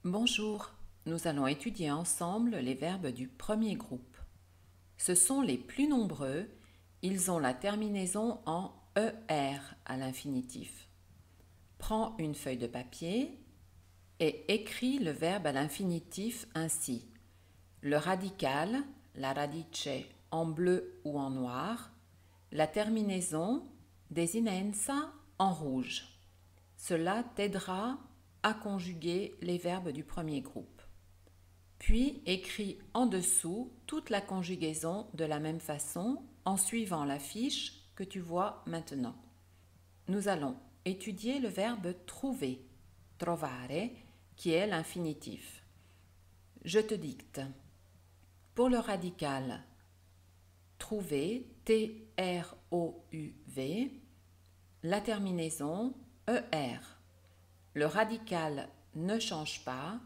Bonjour, nous allons étudier ensemble les verbes du premier groupe. Ce sont les plus nombreux, ils ont la terminaison en ER à l'infinitif. Prends une feuille de papier et écris le verbe à l'infinitif ainsi. Le radical, la radice en bleu ou en noir, la terminaison, desinenza en rouge. Cela t'aidera à conjuguer les verbes du premier groupe. Puis écris en dessous toute la conjugaison de la même façon en suivant la fiche que tu vois maintenant. Nous allons étudier le verbe trouver, trovare, qui est l'infinitif. Je te dicte. Pour le radical, trouver, T-R-O-U-V, la terminaison ER. Le radical ne change pas,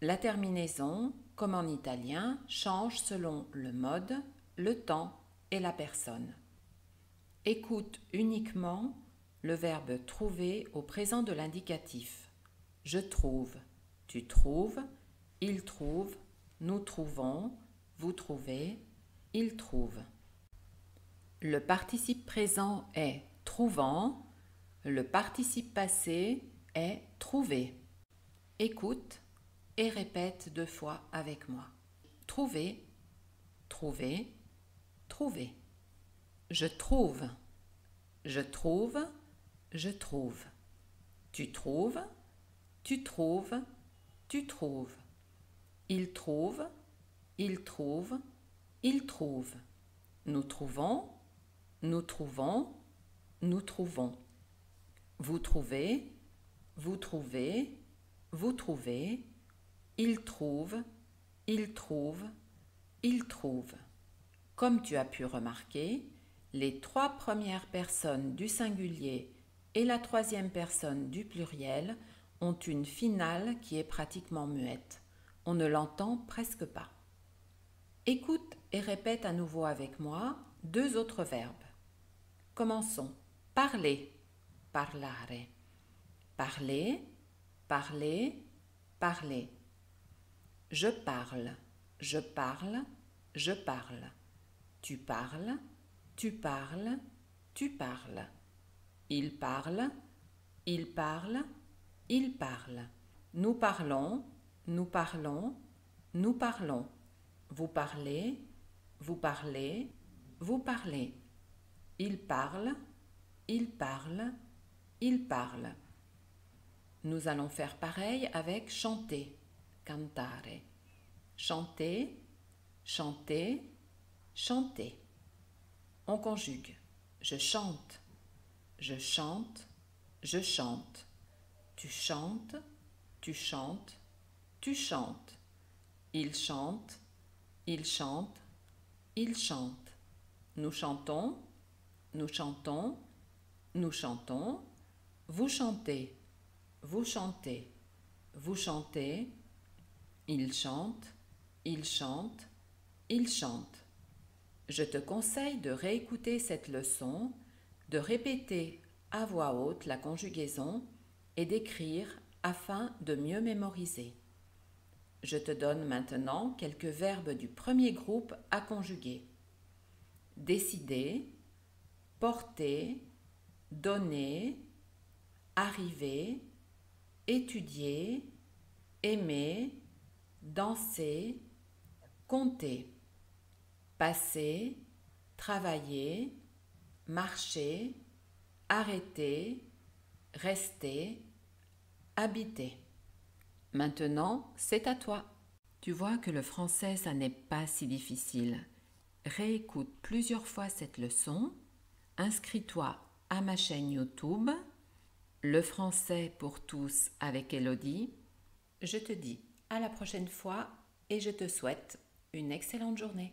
la terminaison, comme en italien, change selon le mode, le temps et la personne. Écoute uniquement le verbe trouver au présent de l'indicatif. Je trouve, tu trouves, il trouve, nous trouvons, vous trouvez, il trouve. Le participe présent est trouvant, le participe passé est trouvé. Écoute et répète 2 fois avec moi. Trouver, trouver, trouver. Je trouve, je trouve, je trouve. Tu trouves, tu trouves, tu trouves. Il trouve, il trouve, il trouve. Nous trouvons, nous trouvons, nous trouvons. Vous trouvez, vous trouvez, vous trouvez. Il trouve, il trouve, il trouve. Comme tu as pu remarquer, les 3 premières personnes du singulier et la 3e personne du pluriel ont une finale qui est pratiquement muette. On ne l'entend presque pas. Écoute et répète à nouveau avec moi 2 autres verbes. Commençons. Parler, parlare. Parler, parler, parler. Je parle, je parle, je parle. Tu parles, tu parles, tu parles. Il parle, il parle, il parle. Nous parlons, nous parlons, nous parlons. Vous parlez, vous parlez, vous parlez. Il parle, il parle, il parle. Nous allons faire pareil avec chanter, cantare. Chanter, chanter, chanter. On conjugue. Je chante, je chante, je chante. Tu chantes, tu chantes, tu chantes. Il chante, il chante, il chante. Nous chantons, nous chantons, nous chantons. Vous chantez, vous chantez, vous chantez. Il chante, il chante, il chante. Je te conseille de réécouter cette leçon, de répéter à voix haute la conjugaison et d'écrire afin de mieux mémoriser. Je te donne maintenant quelques verbes du premier groupe à conjuguer. Décider, porter, donner, arriver, étudier, aimer, danser, compter, passer, travailler, marcher, arrêter, rester, habiter. Maintenant, c'est à toi. Tu vois que le français, ça n'est pas si difficile. Réécoute plusieurs fois cette leçon. Inscris-toi à ma chaîne YouTube, Le français pour tous avec Elodie. Je te dis à la prochaine fois et je te souhaite une excellente journée.